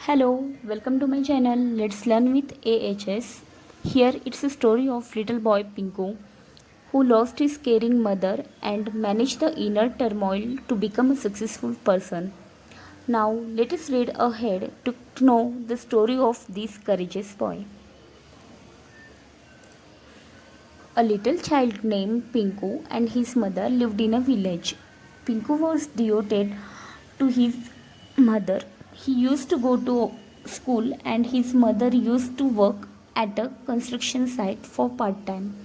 Hello, welcome to my channel. Let's learn with AHS. Here it's a story of little boy Pinku who lost his caring mother and managed the inner turmoil to become a successful person. Now let us read ahead to know the story of this courageous boy. A little child named Pinku and his mother lived in a village. Pinku was devoted to his mother. He used to go to school and his mother used to work at a construction site for part time.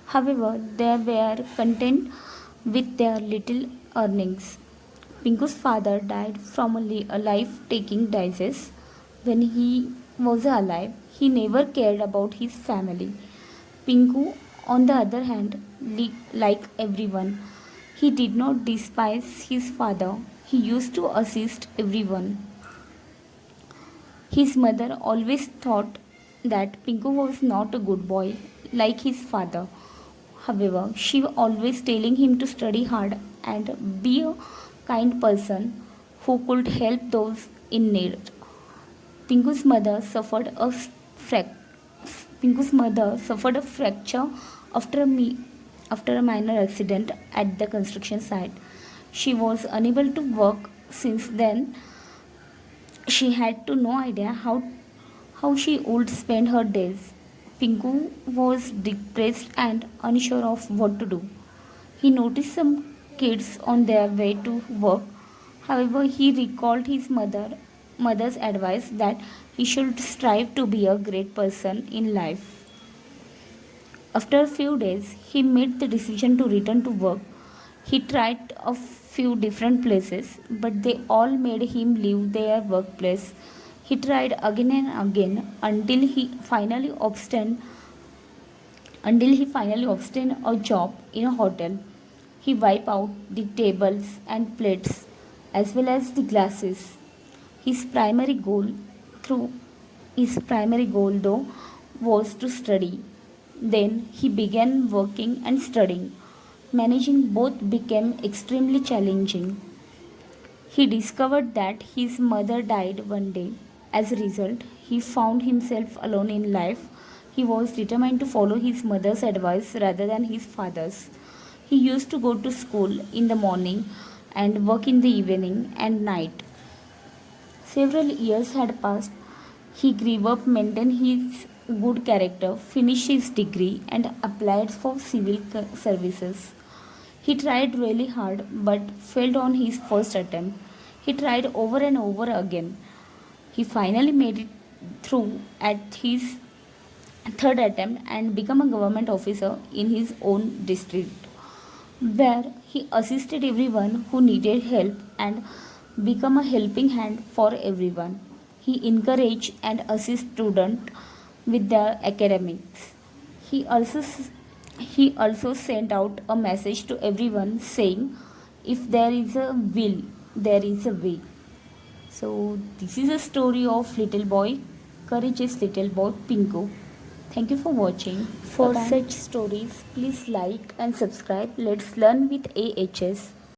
However, they were content with their little earnings. Pinku's father died from a life taking disease when he was alive. He never cared about his family. Pinku, on the other hand, like everyone, he did not despise his father. He used to assist everyone. His mother always thought that Pinku was not a good boy like his father. However, she was always telling him to study hard and be a kind person who could help those in need. Pinku's mother suffered a frac- Pinku's mother suffered a fracture after after a minor accident at the construction site. She was unable to work since then. She had to no idea how she would spend her days. Pinku was depressed and unsure of what to do. He noticed some kids on their way to work. However, he recalled his mother's advice that he should strive to be a great person in life. After a few days, he made the decision to return to work. He tried a few different places, but they all made him leave their workplace. He tried again and again until he finally obtained a job in a hotel. He wiped out the tables and plates as well as the glasses. His primary goal through his primary goal though was to study. Then he began working and studying. Managing both became extremely challenging. He discovered that his mother died one day. As a result, he found himself alone in life. He was determined to follow his mother's advice rather than his father's. He used to go to school in the morning and work in the evening and night. Several years had passed. He grew up, maintained his good character, finished his degree, and applied for civil services. He tried really hard but failed on his first attempt. He tried over and over again. He finally made it through at his third attempt and became a government officer in his own district, where he assisted everyone who needed help and became a helping hand for everyone. He encouraged and assisted students with their academics. He also he also sent out a message to everyone saying, if there is a will, there is a way. So this is a story of little boy, courageous little boy Pinku. Thank you for watching. For Bye-bye. such stories, please like and subscribe. Let's learn with AHS.